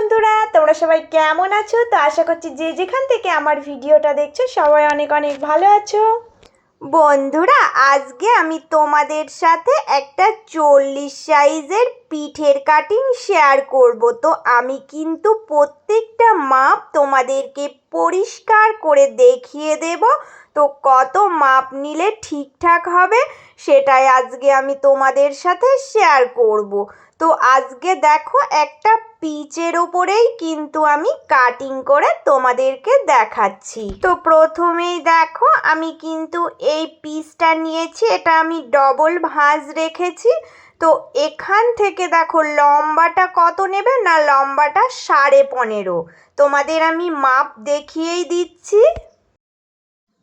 বন্ধুরা, তোমরা সবাই কেমন আছো? তো আশা করছি যে যেখান থেকে আমার ভিডিওটা দেখছো সবাই অনেক অনেক ভালো আছো। বন্ধুরা, আজকে আমি তোমাদের সাথে একটা 40 সাইজের পিঠের কাটিং শেয়ার করব। তো আমি কিন্তু প্রত্যেকটা মাপ তোমাদেরকে পরিষ্কার করে দেখিয়ে দেব। তো কত মাপ নিলে ঠিকঠাক হবে সেটাই আজকে আমি তোমাদের সাথে শেয়ার করব। তো আজকে দেখো একটা পিচের ওপরেই কিন্তু আমি কাটিং করে তোমাদেরকে দেখাচ্ছি। তো প্রথমেই দেখো আমি কিন্তু এই পিসটা নিয়েছি, এটা আমি ডবল ভাঁজ রেখেছি। তো এখান থেকে দেখো লম্বাটা কত নেবে না, লম্বাটা 15.5। তোমাদের আমি মাপ দেখিয়েই দিচ্ছি।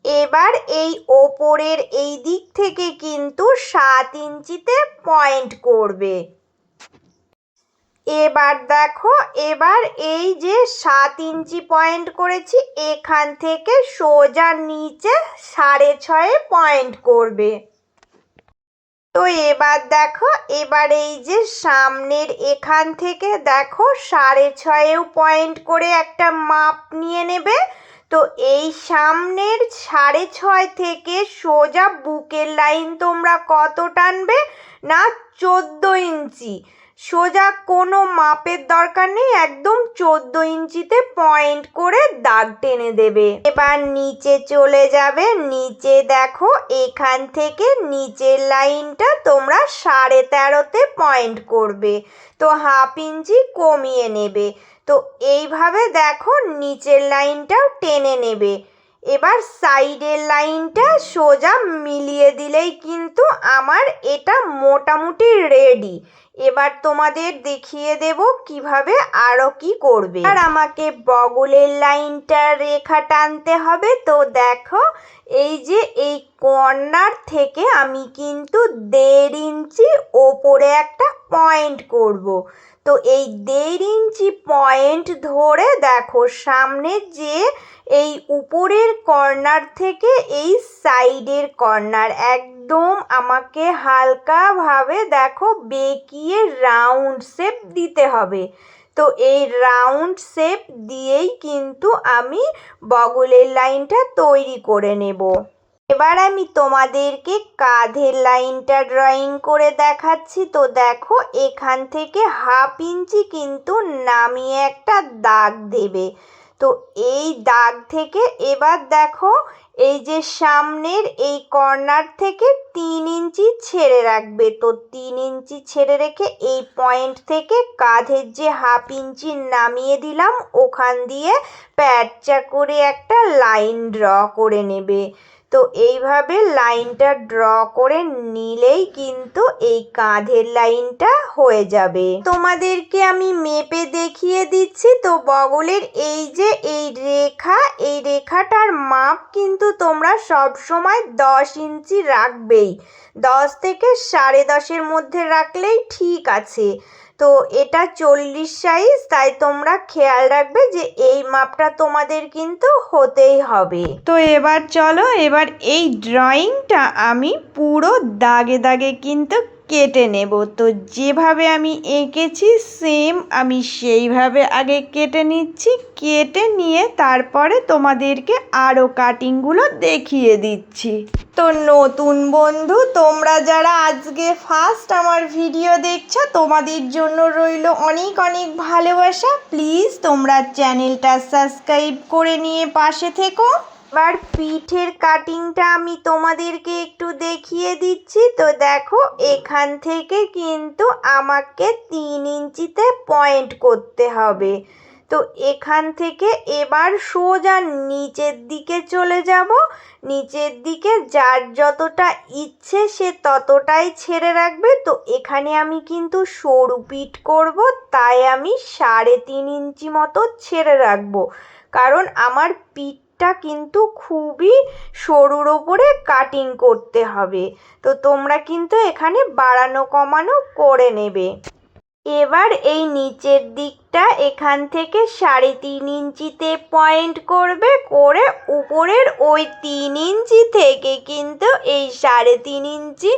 এবার এই ওপরের এই দিক থেকে কিন্তু 7 ইঞ্চিতে পয়েন্ট করবে। এবার দেখো, এবার এই যে 7 ইঞ্চি পয়েন্ট করেছি এখান থেকে সোজা নিচে 6.5 পয়েন্ট করবে। তো এবার দেখো, এবার এই যে সামনের এখান থেকে দেখো 6.5 পয়েন্ট করে একটা মাপ নিয়ে নেবে। তো এই সামনের 6.5 থেকে সোজা বুকের লাইন তোমরা কত টানবে না, 14 ইঞ্চি। সোজা কোনো মাপের দরকার নেই, একদম 14 ইঞ্চিতে পয়েন্ট করে দাগ টেনে দেবে। এবার নিচে চলে যাবে, নিচে দেখো এখান থেকে নিচের লাইনটা তোমরা 13.5-তে পয়েন্ট করবে। তো হাফ ইঞ্চি কমিয়ে নেবে। তো এইভাবে দেখো নিচের লাইনটাও টেনে নেবে। এবার সাইডের লাইনটা সোজা মিলিয়ে দিলেই কিন্তু আমার এটা মোটামুটি রেডি। এবার তোমাদের দেখিয়ে দেব কিভাবে আরো কি করবে। আর আমাকে বগলের লাইনটা রেখা টানতে হবে। তো দেখো এই যে এই কর্নার থেকে আমি কিন্তু 1.5 ইঞ্চি ওপরে একটা পয়েন্ট করব। তো এই 1.5 ইঞ্চি পয়েন্ট ধরে দেখো সামনে যে এই উপরের কর্নার থেকে এই সাইডের কর্নার একদম আমাকে হালকাভাবে দেখো বেঁকিয়ে রাউন্ড শেপ দিতে হবে। তো এই রাউন্ড শেপ দিয়েই কিন্তু আমি বগলের লাইনটা তৈরি করে নেব। এবার আমি তোমাদেরকে কাঁধের লাইনটা ড্রয়িং করে দেখাচ্ছি। তো দেখো এখান থেকে হাফ ইঞ্চি কিন্তু নামিয়ে একটা দাগ দেবে। তো এই দাগ থেকে এবার দেখো এই যে সামনের এই কর্নার থেকে 3 ইঞ্চি ছেড়ে রাখবে। তো 3 ইঞ্চি ছেড়ে রেখে এই পয়েন্ট থেকে কাঁধের যে হাফ ইঞ্চি নামিয়ে দিলাম ওখান দিয়ে প্যাঁচা করে একটা লাইন ড্র করে নেবে। তো এইভাবে লাইনটা ড্র করে নিলেই কিন্তু এই কাঁধের লাইনটা হয়ে যাবে। তোমাদেরকে আমি মেপে দেখিয়ে দিচ্ছি। তো বগলের এই যে এই রেখা, এই রেখাটার মাপ কিন্তু তোমরা সব সময় 10 ইঞ্চি রাখবেই। 10 থেকে 10.5-এর মধ্যে রাখলেই ঠিক আছে। তো এটা 40 সাইজ, তাই তোমরা খেয়াল রাখবে যে এই মাপটা তোমাদের কিন্তু হতেই হবে। তো এবার চলো, এবার এই ড্রয়িংটা আমি পুরো দাগে দাগে কিন্তু কেটে নেব। তো যেভাবে আমি এঁকেছি সেম আমি সেইভাবে আগে কেটে নিচ্ছি। কেটে নিয়ে তারপরে তোমাদেরকে আরও কাটিংগুলো দেখিয়ে দিচ্ছি। তো নতুন বন্ধু তোমরা যারা আজকে ফার্স্ট আমার ভিডিও দেখছো, তোমাদের জন্য রইল অনেক অনেক ভালোবাসা। প্লিজ তোমরা চ্যানেলটা সাবস্ক্রাইব করে নিয়ে পাশে থেকো। এবার পিঠের কাটিংটা আমি তোমাদেরকে একটু দেখিয়ে দিচ্ছি। তো দেখো এখান থেকে কিন্তু আমাকে 3 ইঞ্চিতে পয়েন্ট করতে হবে। তো এখান থেকে এবার সোজা নিচের দিকে চলে যাব। নিচের দিকে যার যতটা ইচ্ছে সে ততটাই ছেড়ে রাখবে। তো এখানে আমি কিন্তু সরু পিঠ করব, তাই আমি 3.5 ইঞ্চি মতো ছেড়ে রাখবো, কারণ আমার পিঠটা কিন্তু খুবই সরুর ওপরে কাটিং করতে হবে। তো তোমরা কিন্তু এখানে বাড়ানো কমানো করে নেবে। এবার এই নিচের দিকটা এখান থেকে 3.5 ইঞ্চিতে পয়েন্ট করবে, করে উপরের ওই 3 ইঞ্চি থেকে কিন্তু এই 3.5 ইঞ্চি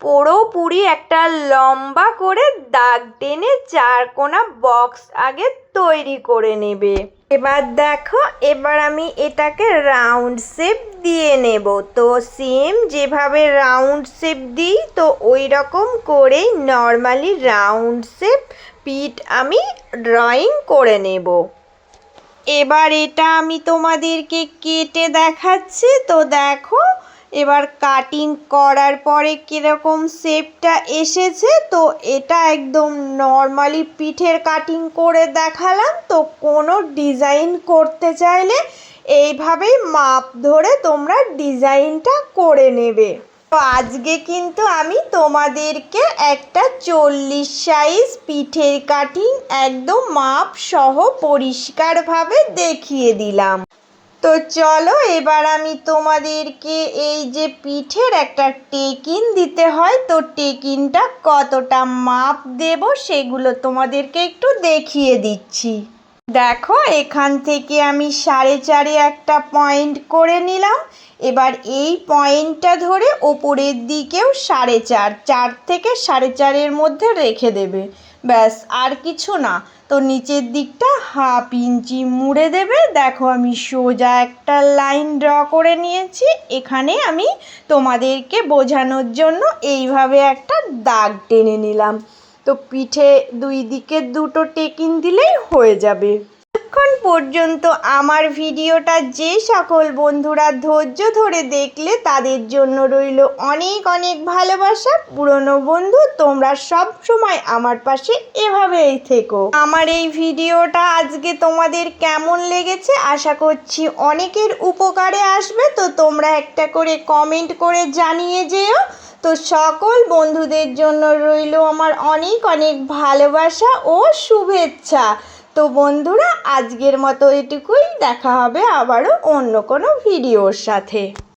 পুরোপুরি একটা লম্বা করে দাগ টেনে চারকোনা বক্স আগে তৈরি করে নেবে। এবার দেখো, এবার আমি এটাকে রাউন্ড শেপ দিয়ে নেব। তো সেম যেভাবে রাউন্ড শেপ দিই, তো ওই রকম করেই নর্মালি রাউন্ড শেপ পিঠ আমি ড্রয়িং করে নেব। এবার এটা আমি তোমাদেরকে কেটে দেখাচ্ছি। তো দেখো, এবার কাটিং করার পরে কীরকম শেপটা এসেছে। তো এটা একদম নর্মালি পিঠের কাটিং করে দেখালাম। তো কোনো ডিজাইন করতে চাইলে এইভাবেই মাপ ধরে তোমরা ডিজাইনটা করে নেবে। তো আজকে কিন্তু আমি তোমাদেরকে একটা 40 সাইজ পিঠের কাটিং একদম মাপ সহ পরিষ্কারভাবে দেখিয়ে দিলাম। তো চলো, এবার আমি তোমাদেরকে এই যে পিঠের একটা টেকিন দিতে হয়, তো টেকিনটা কতটা মাপ দেব সেগুলো তোমাদেরকে একটু দেখিয়ে দিচ্ছি। দেখো, এখান থেকে আমি 4.5 একটা পয়েন্ট করে নিলাম। এবার এই পয়েন্টটা ধরে ওপরের দিকেও 4.5, 4 থেকে 4.5-এর মধ্যে রেখে দেবে। ব্যাস, আর কিছু না। তো নিচের দিকটা 1/2 ইঞ্চি মুড়ে দেবে। দেখো, আমি সোজা একটা লাইন ড্র করে নিয়েছি। এখানে আমি তোমাদেরকে বোঝানোর জন্য এইভাবে একটা দাগ টেনে নিলাম। তো পিঠে দুই দিকে 2টো টেকিন দিলেই হয়ে যাবে। এখন পর্যন্ত আমার ভিডিওটা যে সকল বন্ধুরা ধৈর্য ধরে দেখলে, তাদের জন্য রইল অনেক অনেক ভালোবাসা। পুরনো বন্ধু, তোমরা সব সময় আমার পাশে এভাবেই থেকো। আমার এই ভিডিওটা আজকে তোমাদের কেমন লেগেছে আশা করছি অনেকের উপকারে আসবে। তো তোমরা একটা করে কমেন্ট করে জানিয়ে যেও। তো সকল বন্ধুদের জন্য রইল আমার অনেক অনেক ভালোবাসা ও শুভেচ্ছা। তো বন্ধুরা, আজকের মতো এটুকুই। দেখা হবে আবারও অন্য কোনো ভিডিওর সাথে।